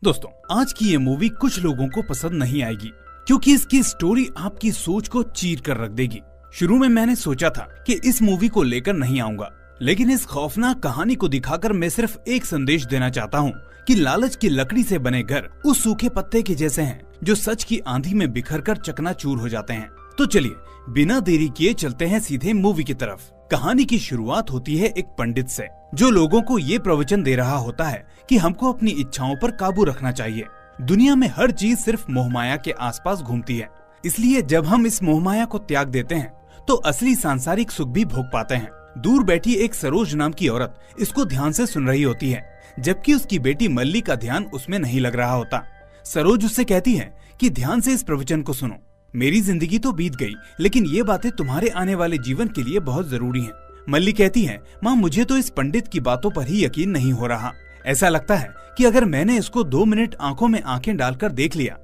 दोस्तों, आज की ये मूवी कुछ लोगों को पसंद नहीं आएगी क्योंकि इसकी स्टोरी आपकी सोच को चीर कर रख देगी। शुरू में मैंने सोचा था कि इस मूवी को लेकर नहीं आऊंगा, लेकिन इस खौफनाक कहानी को दिखाकर मैं सिर्फ एक संदेश देना चाहता हूँ कि लालच की लकड़ी से बने घर उस सूखे पत्ते के जैसे हैं जो सच की आंधी में बिखर कर चकनाचूर हो जाते हैं। तो चलिए बिना देरी किए चलते हैं सीधे मूवी की तरफ। कहानी की शुरुआत होती है एक पंडित से, जो लोगों को ये प्रवचन दे रहा होता है कि हमको अपनी इच्छाओं पर काबू रखना चाहिए। दुनिया में हर चीज सिर्फ मोहमाया के आसपास घूमती है, इसलिए जब हम इस मोहमाया को त्याग देते हैं तो असली सांसारिक सुख भी भोग पाते हैं। दूर बैठी एक सरोज नाम की औरत इसको ध्यान से सुन रही होती है, जबकि उसकी बेटी मल्ली का ध्यान उसमें नहीं लग रहा होता। सरोज उससे कहती है कि ध्यान से इस प्रवचन को सुनो। मेरी जिंदगी तो बीत गई, लेकिन ये बातें तुम्हारे आने वाले जीवन के लिए बहुत जरूरी हैं। मल्ली कहती है, माँ मुझे तो इस पंडित की बातों पर ही यकीन नहीं हो रहा। ऐसा लगता है कि अगर मैंने इसको 2 मिनट आंखों में आंखें डालकर देख लिया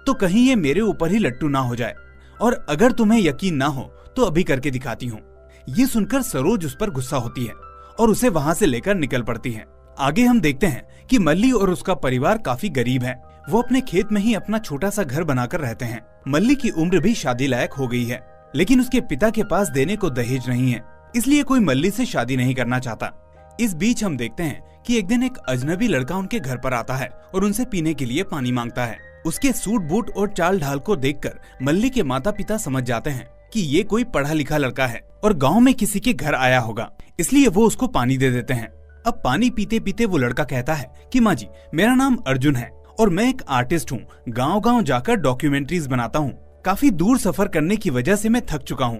तो कहीं ये मेरे ऊपर ही लट्टू ना हो जाए, और अगर तुम्हें यकीन ना हो तो अभी करके दिखाती हूँ। ये सुनकर सरोज उस पर गुस्सा होती है और उसे वहाँ से लेकर निकल पड़ती है। आगे हम देखते हैं कि मल्ली और उसका परिवार काफी गरीब है। वो अपने खेत में ही अपना छोटा सा घर बनाकर रहते हैं। मल्ली की उम्र भी शादी लायक हो गई है, लेकिन उसके पिता के पास देने को दहेज नहीं है, इसलिए कोई मल्ली से शादी नहीं करना चाहता। इस बीच हम देखते हैं कि एक दिन एक अजनबी लड़का उनके घर पर आता है और उनसे पीने के लिए पानी मांगता है। उसके सूट बूट और चाल ढाल को देखकर मल्ली के माता पिता समझ जाते हैं कि ये कोई पढ़ा लिखा लड़का है और गांव में किसी के घर आया होगा, इसलिए वो उसको पानी दे देते हैं। अब पानी पीते पीते वो लड़का कहता है कि माँ जी, मेरा नाम अर्जुन है और मैं एक आर्टिस्ट हूँ। गांव-गांव जाकर डॉक्यूमेंट्रीज बनाता हूँ। काफी दूर सफर करने की वजह से मैं थक चुका हूँ,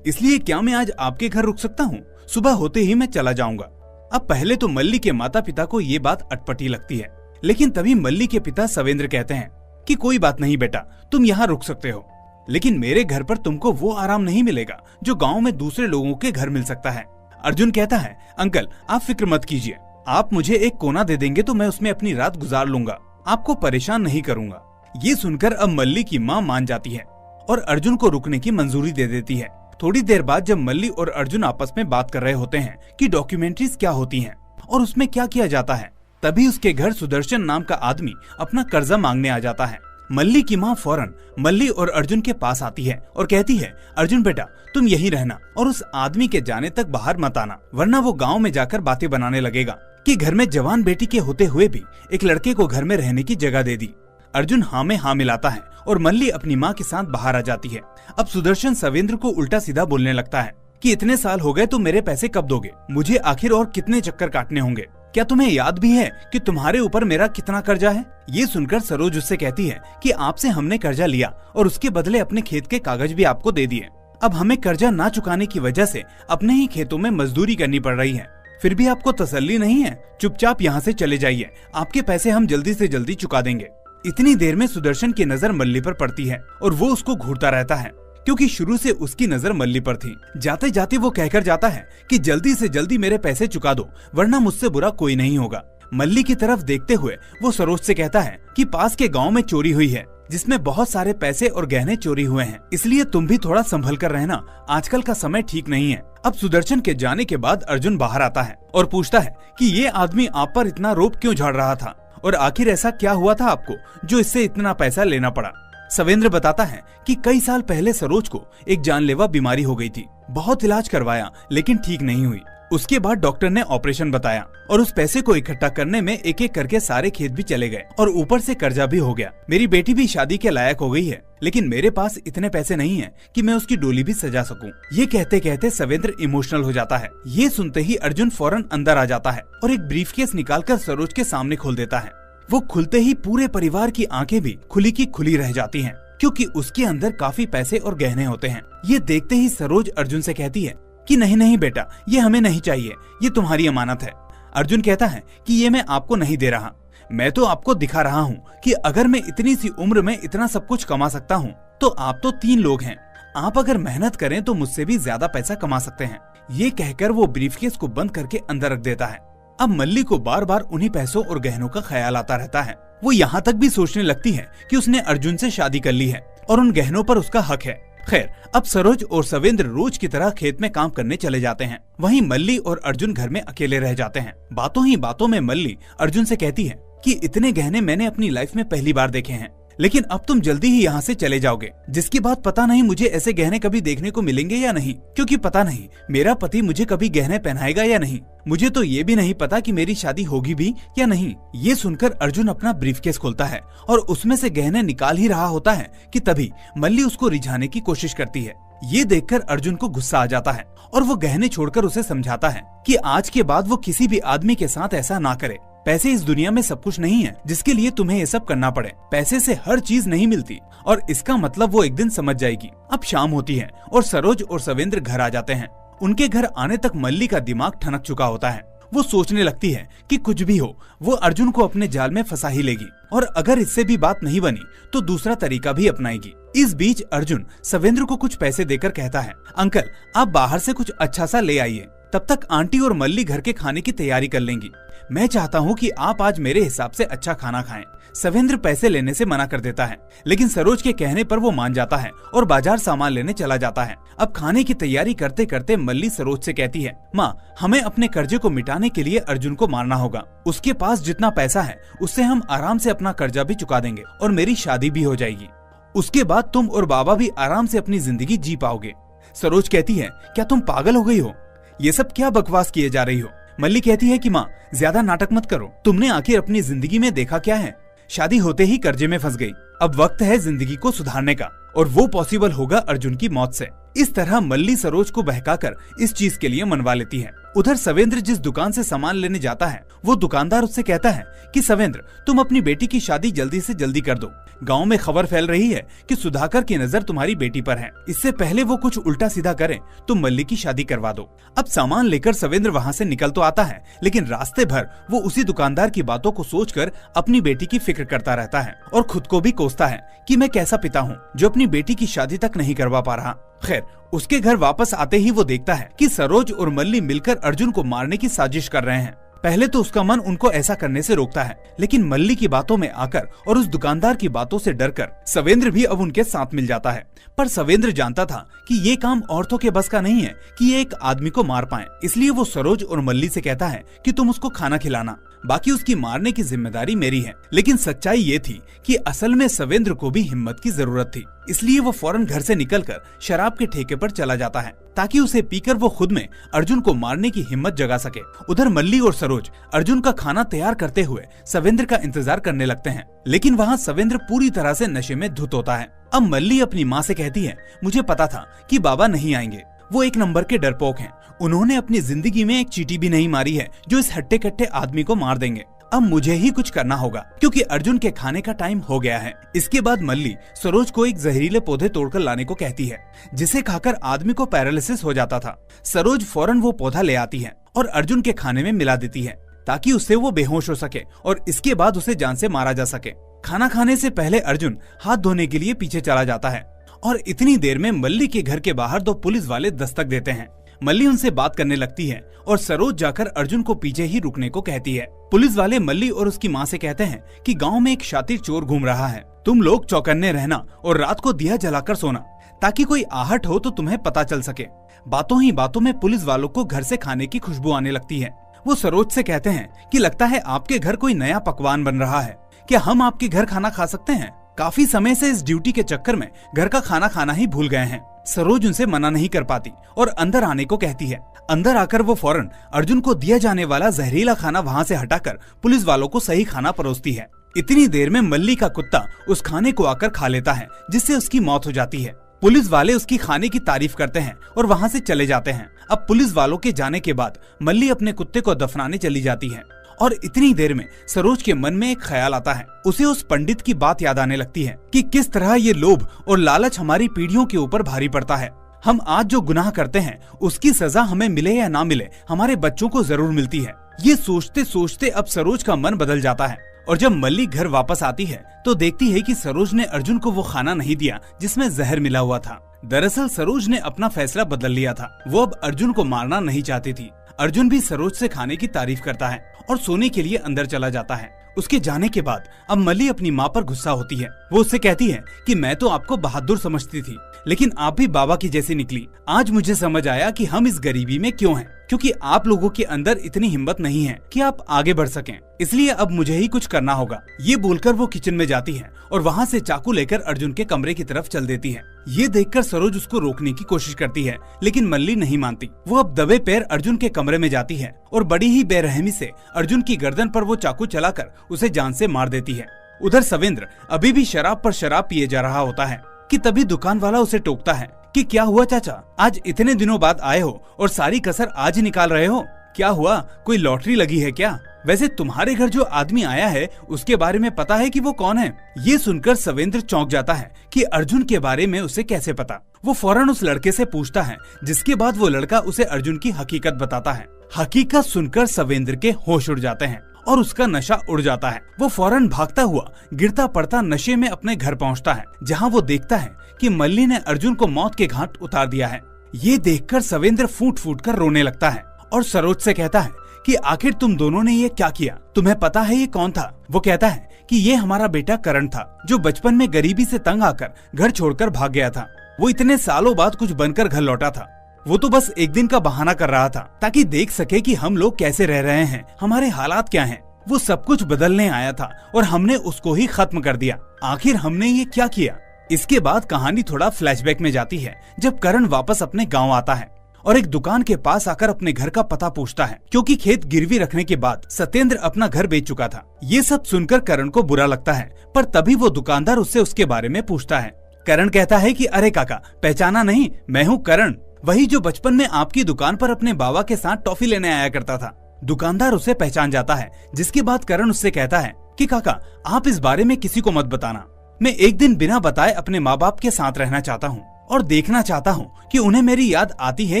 इसलिए क्या मैं आज आपके घर रुक सकता हूँ? सुबह होते ही मैं चला जाऊंगा। अब पहले तो मल्ली के माता पिता को ये बात अटपटी लगती है, लेकिन तभी मल्ली के पिता सवेंद्र कहते हैं कि कोई बात नहीं बेटा, तुम यहाँ रुक सकते हो, लेकिन मेरे घर पर तुमको वो आराम नहीं मिलेगा जो गाँव में दूसरे लोगों के घर मिल सकता है। अर्जुन कहता है, अंकल आप फिक्र मत कीजिए, आप मुझे एक कोना दे देंगे तो मैं उसमें अपनी रात गुजार लूंगा, आपको परेशान नहीं करूंगा। ये सुनकर अब मल्ली की माँ मान जाती है और अर्जुन को रुकने की मंजूरी दे देती है। थोड़ी देर बाद जब मल्ली और अर्जुन आपस में बात कर रहे होते हैं कि डॉक्यूमेंट्रीज क्या होती हैं और उसमें क्या किया जाता है, तभी उसके घर सुदर्शन नाम का आदमी अपना कर्जा मांगने आ जाता है। मल्ली की माँ फौरन मल्ली और अर्जुन के पास आती है और कहती है, अर्जुन बेटा तुम यहीं रहना और उस आदमी के जाने तक बाहर मत आना, वरना वो गाँव में जाकर बातें बनाने लगेगा कि घर में जवान बेटी के होते हुए भी एक लड़के को घर में रहने की जगह दे दी। अर्जुन हाँ में हाँ मिलाता है और मल्ली अपनी माँ के साथ बाहर आ जाती है। अब सुदर्शन सवेंद्र को उल्टा सीधा बोलने लगता है कि इतने साल हो गए तो मेरे पैसे कब दोगे? मुझे आखिर और कितने चक्कर काटने होंगे? क्या तुम्हें याद भी है कि तुम्हारे ऊपर मेरा कितना कर्जा है? ये सुनकर सरोज उससे कहती है कि आपसे हमने कर्जा लिया और उसके बदले अपने खेत के कागज भी आपको दे दिए। अब हमें कर्जा ना चुकाने की वजह से अपने ही खेतों में मजदूरी करनी पड़ रही है, फिर भी आपको तसल्ली नहीं है? चुपचाप यहाँ से चले जाइए, आपके पैसे हम जल्दी से जल्दी चुका देंगे। इतनी देर में सुदर्शन की नजर मल्ली पर पड़ती है और वो उसको घूरता रहता है, क्योंकि शुरू से उसकी नजर मल्ली पर थी। जाते जाते वो कहकर जाता है कि जल्दी से जल्दी मेरे पैसे चुका दो, वरना मुझसे बुरा कोई नहीं होगा। मल्ली की तरफ देखते हुए वो सरोज से कहता है कि पास के गाँव में चोरी हुई है, जिसमें बहुत सारे पैसे और गहने चोरी हुए हैं, इसलिए तुम भी थोड़ा संभल कर रहना, आजकल का समय ठीक नहीं है। अब सुदर्शन के जाने के बाद अर्जुन बाहर आता है और पूछता है कि ये आदमी आप पर इतना रोब क्यों झाड़ रहा था और आखिर ऐसा क्या हुआ था आपको जो इससे इतना पैसा लेना पड़ा? सवेंद्र बताता है कि कई साल पहले सरोज को एक जानलेवा बीमारी हो गई थी। बहुत इलाज करवाया लेकिन ठीक नहीं हुई। उसके बाद डॉक्टर ने ऑपरेशन बताया और उस पैसे को इकट्ठा करने में एक एक करके सारे खेत भी चले गए और ऊपर से कर्जा भी हो गया। मेरी बेटी भी शादी के लायक हो गई है, लेकिन मेरे पास इतने पैसे नहीं है कि मैं उसकी डोली भी सजा सकूं। ये कहते कहते सवेंद्र इमोशनल हो जाता है। ये सुनते ही अर्जुन फौरन अंदर आ जाता है और एक ब्रीफकेस निकालकर सरोज के सामने खोल देता है। वो खुलते ही पूरे परिवार की आंखें भी खुली की खुली रह जाती हैं, क्योंकि उसके अंदर काफी पैसे और गहने होते हैं। ये देखते ही सरोज अर्जुन से कहती है कि नहीं नहीं बेटा, ये हमें नहीं चाहिए, ये तुम्हारी अमानत है। अर्जुन कहता है कि ये मैं आपको नहीं दे रहा, मैं तो आपको दिखा रहा हूँ कि अगर मैं इतनी सी उम्र में इतना सब कुछ कमा सकता हूँ तो आप तो 3 लोग हैं, आप अगर मेहनत करें तो मुझसे भी ज्यादा पैसा कमा सकते हैं। ये कहकर वो ब्रीफकेस को बंद करके अंदर रख देता है। अब मल्ली को बार बार उन्हीं पैसों और गहनों का ख्याल आता रहता है। वो यहाँ तक भी सोचने लगती है कि उसने अर्जुन से शादी कर ली है और उन गहनों पर उसका हक है। खैर, अब सरोज और सवेंद्र रोज की तरह खेत में काम करने चले जाते हैं। वहीं मल्ली और अर्जुन घर में अकेले रह जाते हैं। बातों ही बातों में मल्ली अर्जुन से कहती है कि इतने गहने मैंने अपनी लाइफ में पहली बार देखे हैं, लेकिन अब तुम जल्दी ही यहाँ से चले जाओगे, जिसके बाद पता नहीं मुझे ऐसे गहने कभी देखने को मिलेंगे या नहीं, क्योंकि पता नहीं मेरा पति मुझे कभी गहने पहनाएगा या नहीं। मुझे तो ये भी नहीं पता कि मेरी शादी होगी भी या नहीं। ये सुनकर अर्जुन अपना ब्रीफकेस खोलता है और उसमें से गहने निकाल ही रहा होता है कि तभी मल्ली उसको रिझाने की कोशिश करती है। ये देखकर अर्जुन को गुस्सा आ जाता है और वो गहने छोड़कर उसे समझाता है कि आज के बाद वो किसी भी आदमी के साथ ऐसा ना करे। पैसे इस दुनिया में सब कुछ नहीं है जिसके लिए तुम्हें ये सब करना पड़े। पैसे से हर चीज नहीं मिलती और इसका मतलब वो एक दिन समझ जाएगी। अब शाम होती है और सरोज और सवेंद्र घर आ जाते हैं। उनके घर आने तक मल्ली का दिमाग ठनक चुका होता है। वो सोचने लगती है कि कुछ भी हो वो अर्जुन को अपने जाल में फंसा ही लेगी और अगर इससे भी बात नहीं बनी तो दूसरा तरीका भी अपनाएगी। इस बीच अर्जुन सवेंद्र को कुछ पैसे देकर कहता है, अंकल आप बाहर से कुछ अच्छा सा ले आइए, तब तक आंटी और मल्ली घर के खाने की तैयारी कर लेंगी। मैं चाहता हूँ कि आप आज मेरे हिसाब से अच्छा खाना खाएं। सवेंद्र पैसे लेने से मना कर देता है, लेकिन सरोज के कहने पर वो मान जाता है और बाजार सामान लेने चला जाता है। अब खाने की तैयारी करते करते मल्ली सरोज से कहती है, माँ हमें अपने कर्जे को मिटाने के लिए अर्जुन को मारना होगा। उसके पास जितना पैसा है उससे हम आराम से अपना कर्जा भी चुका देंगे और मेरी शादी भी हो जाएगी। उसके बाद तुम और बाबा भी आराम से अपनी जिंदगी जी पाओगे। सरोज कहती है, क्या तुम पागल हो गई हो? ये सब क्या बकवास किए जा रही हो? मल्ली कहती है कि माँ ज्यादा नाटक मत करो, तुमने आखिर अपनी जिंदगी में देखा क्या है? शादी होते ही कर्जे में फंस गई। अब वक्त है जिंदगी को सुधारने का और वो पॉसिबल होगा अर्जुन की मौत से। इस तरह मल्ली सरोज को बहकाकर इस चीज के लिए मनवा लेती है। उधर सवेंद्र जिस दुकान से सामान लेने जाता है वो दुकानदार उससे कहता है कि सवेंद्र तुम अपनी बेटी की शादी जल्दी से जल्दी कर दो। गांव में खबर फैल रही है कि सुधाकर की नजर तुम्हारी बेटी पर है। इससे पहले वो कुछ उल्टा सीधा करे तो मल्ली की शादी करवा दो। अब सामान लेकर सवेंद्र वहाँ से निकल तो आता है, लेकिन रास्ते भर वो उसी दुकानदार की बातों को सोचकर अपनी बेटी की फिक्र करता रहता है और खुद को भी कोसता है कि मैं कैसा पिता हूँ जो अपनी बेटी की शादी तक नहीं करवा पा रहा। खैर उसके घर वापस आते ही वो देखता है कि सरोज और मल्ली मिलकर अर्जुन को मारने की साजिश कर रहे हैं। पहले तो उसका मन उनको ऐसा करने से रोकता है, लेकिन मल्ली की बातों में आकर और उस दुकानदार की बातों से डरकर सवेंद्र भी अब उनके साथ मिल जाता है। पर सवेंद्र जानता था कि ये काम औरतों के बस का नहीं है कि ये एक आदमी को मार पाए, इसलिए वो सरोज और मल्ली से कहता है कि तुम उसको खाना खिलाना, बाकी उसकी मारने की जिम्मेदारी मेरी है। लेकिन सच्चाई ये थी कि असल में सवेंद्र को भी हिम्मत की जरूरत थी, इसलिए वो फौरन घर से निकलकर शराब के ठेके पर चला जाता है ताकि उसे पीकर वो खुद में अर्जुन को मारने की हिम्मत जगा सके। उधर मल्ली और सरोज अर्जुन का खाना तैयार करते हुए सवेंद्र का इंतजार करने लगते हैं, लेकिन वहाँ सवेंद्र पूरी तरह से नशे में धुत होता है। अब मल्ली अपनी माँ से कहती है, मुझे पता था कि बाबा नहीं आएंगे, वो एक नंबर के डरपोक हैं। उन्होंने अपनी जिंदगी में एक चींटी भी नहीं मारी है जो इस हट्टे कट्टे आदमी को मार देंगे। अब मुझे ही कुछ करना होगा क्योंकि अर्जुन के खाने का टाइम हो गया है। इसके बाद मल्ली सरोज को एक जहरीले पौधे तोड़कर लाने को कहती है जिसे खाकर आदमी को पैरालिसिस हो जाता था। सरोज फौरन वो पौधा ले आती है और अर्जुन के खाने में मिला देती है ताकि उससे वो बेहोश हो सके और इसके बाद उसे जान से मारा जा सके। खाना खाने से पहले अर्जुन हाथ धोने के लिए पीछे चला जाता है और इतनी देर में मल्ली के घर के बाहर दो पुलिस वाले दस्तक देते हैं। मल्ली उनसे बात करने लगती है और सरोज जाकर अर्जुन को पीछे ही रुकने को कहती है। पुलिस वाले मल्ली और उसकी माँ से कहते हैं कि गांव में एक शातिर चोर घूम रहा है, तुम लोग चौकन्ने रहना और रात को दिया जलाकर सोना ताकि कोई आहट हो तो तुम्हें पता चल सके। बातों ही बातों में पुलिस वालों को घर से खाने की खुशबू आने लगती है। वो सरोज से कहते हैं कि लगता है आपके घर कोई नया पकवान बन रहा है, क्या हम आपके घर खाना खा सकते हैं? काफी समय से इस ड्यूटी के चक्कर में घर का खाना खाना ही भूल गए हैं। सरोज उनसे मना नहीं कर पाती और अंदर आने को कहती है। अंदर आकर वो फौरन अर्जुन को दिया जाने वाला जहरीला खाना वहाँ से हटाकर पुलिस वालों को सही खाना परोसती है। इतनी देर में मल्ली का कुत्ता उस खाने को आकर खा लेता है जिससे उसकी मौत हो जाती है। पुलिस वाले उसकी खाने की तारीफ करते हैं और वहाँ से चले जाते हैं। अब पुलिस वालों के जाने के बाद मल्ली अपने कुत्ते को दफनाने चली जाती है और इतनी देर में सरोज के मन में एक ख्याल आता है। उसे उस पंडित की बात याद आने लगती है कि किस तरह ये लोभ और लालच हमारी पीढ़ियों के ऊपर भारी पड़ता है। हम आज जो गुनाह करते हैं उसकी सजा हमें मिले या ना मिले हमारे बच्चों को जरूर मिलती है। ये सोचते सोचते अब सरोज का मन बदल जाता है और जब मल्ली घर वापस आती है तो देखती है कि सरोज ने अर्जुन को वो खाना नहीं दिया जिसमें जहर मिला हुआ था। दरअसल सरोज ने अपना फैसला बदल लिया था, वो अब अर्जुन को मारना नहीं चाहती थी। अर्जुन भी सरोज से खाने की तारीफ करता है और सोने के लिए अंदर चला जाता है। उसके जाने के बाद अब मल्ली अपनी माँ पर गुस्सा होती है। वो उससे कहती है कि मैं तो आपको बहादुर समझती थी, लेकिन आप भी बाबा की जैसी निकली। आज मुझे समझ आया कि हम इस गरीबी में क्यों हैं, क्योंकि आप लोगों के अंदर इतनी हिम्मत नहीं है कि आप आगे बढ़ सकें, इसलिए अब मुझे ही कुछ करना होगा। ये बोलकर वो किचन में जाती है और वहाँ से चाकू लेकर अर्जुन के कमरे की तरफ चल देती है। ये देखकर सरोज उसको रोकने की कोशिश करती है, लेकिन मल्ली नहीं मानती। वो अब दबे पैर अर्जुन के कमरे में जाती है और बड़ी ही बेरहमी से अर्जुन की गर्दन पर वो चाकू चलाकर उसे जान से मार देती है। उधर सवेंद्र अभी भी शराब पर शराब पिए जा रहा होता है कि तभी दुकान वाला उसे टोकता है कि क्या हुआ चाचा, आज इतने दिनों बाद आए हो और सारी कसर आज ही निकाल रहे हो? क्या हुआ, कोई लॉटरी लगी है क्या? वैसे तुम्हारे घर जो आदमी आया है उसके बारे में पता है कि वो कौन है? ये सुनकर सवेंद्र चौंक जाता है कि अर्जुन के बारे में उसे कैसे पता। वो फौरन उस लड़के से पूछता है, जिसके बाद वो लड़का उसे अर्जुन की हकीकत बताता है। हकीकत सुनकर सवेंद्र के होश उड़ जाते हैं और उसका नशा उड़ जाता है। वो फौरन भागता हुआ गिरता पड़ता नशे में अपने घर पहुंचता है, जहां वो देखता है कि मल्ली ने अर्जुन को मौत के घाट उतार दिया है। ये देखकर सवेंद्र फूट फूट कर रोने लगता है और सरोज से कहता है कि आखिर तुम दोनों ने ये क्या किया? तुम्हें पता है ये कौन था? वो कहता है कि ये हमारा बेटा करण था, जो बचपन में गरीबी से तंग आकर घर छोड़कर भाग गया था। वो इतने सालों बाद कुछ बनकर घर लौटा था। वो तो बस एक दिन का बहाना कर रहा था ताकि देख सके कि हम लोग कैसे रह रहे हैं, हमारे हालात क्या हैं। वो सब कुछ बदलने आया था और हमने उसको ही खत्म कर दिया। आखिर हमने ये क्या किया? इसके बाद कहानी थोड़ा फ्लैशबैक में जाती है, जब करण वापस अपने गांव आता है और एक दुकान के पास आकर अपने घर का पता पूछता है, क्योंकि खेत गिरवी रखने के बाद सत्येंद्र अपना घर बेच चुका था। ये सब सुनकर करण को बुरा लगता है, पर तभी वो दुकानदार उससे उसके बारे में पूछता है। करण कहता है कि अरे काका, पहचाना नहीं? मैं हूँ करण, वही जो बचपन में आपकी दुकान पर अपने बाबा के साथ टॉफी लेने आया करता था। दुकानदार उसे पहचान जाता है, जिसके बाद करण उससे कहता है कि काका, आप इस बारे में किसी को मत बताना। मैं एक दिन बिना बताए अपने माँ बाप के साथ रहना चाहता हूँ और देखना चाहता हूँ कि उन्हें मेरी याद आती है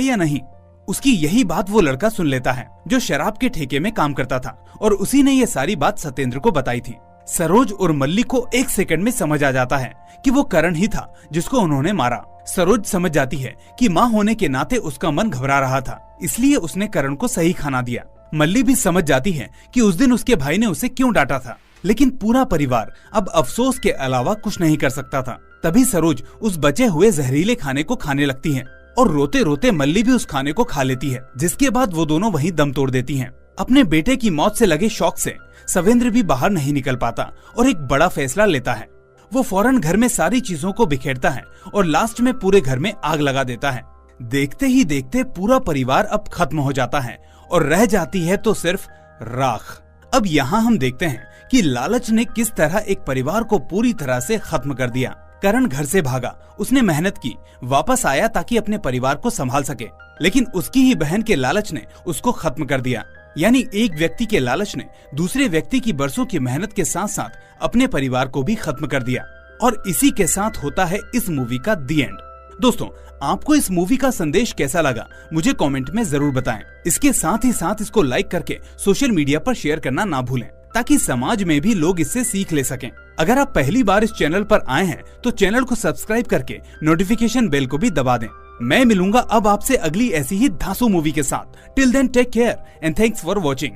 या नहीं। उसकी यही बात वो लड़का सुन लेता है जो शराब के ठेके में काम करता था, और उसी ने ये सारी बात सत्येंद्र को बताई थी। सरोज और मल्ली को एक सेकंड में समझ आ जाता है कि वो करण ही था जिसको उन्होंने मारा। सरोज समझ जाती है कि माँ होने के नाते उसका मन घबरा रहा था, इसलिए उसने करण को सही खाना दिया। मल्ली भी समझ जाती है कि उस दिन उसके भाई ने उसे क्यों डांटा था, लेकिन पूरा परिवार अब अफसोस के अलावा कुछ नहीं कर सकता था। तभी सरोज उस बचे हुए जहरीले खाने को खाने लगती है और रोते रोते मल्ली भी उस खाने को खा लेती है, जिसके बाद वो दोनों वहीं दम तोड़ देती हैं। अपने बेटे की मौत से लगे शौक से सवेंद्र भी बाहर नहीं निकल पाता और एक बड़ा फैसला लेता है। वो फौरन घर में सारी चीजों को बिखेरता है और लास्ट में पूरे घर में आग लगा देता है। देखते ही देखते पूरा परिवार अब खत्म हो जाता है और रह जाती है तो सिर्फ राख। अब यहाँ हम देखते हैं कि लालच ने किस तरह एक परिवार को पूरी तरह से खत्म कर दिया। करण घर से भागा, उसने मेहनत की, वापस आया ताकि अपने परिवार को संभाल सके, लेकिन उसकी ही बहन के लालच ने उसको खत्म कर दिया। यानी एक व्यक्ति के लालच ने दूसरे व्यक्ति की बरसों की मेहनत के साथ साथ अपने परिवार को भी खत्म कर दिया। और इसी के साथ होता है इस मूवी का दी एंड। दोस्तों, आपको इस मूवी का संदेश कैसा लगा मुझे कमेंट में जरूर बताएं। इसके साथ ही साथ इसको लाइक करके सोशल मीडिया पर शेयर करना ना भूलें, ताकि समाज में भी लोग इससे सीख ले सकें। अगर आप पहली बार इस चैनल पर आए हैं तो चैनल को सब्सक्राइब करके नोटिफिकेशन बेल को भी दबा दें। मैं मिलूंगा अब आपसे अगली ऐसी ही धांसू मूवी के साथ। Till then take care and thanks for watching.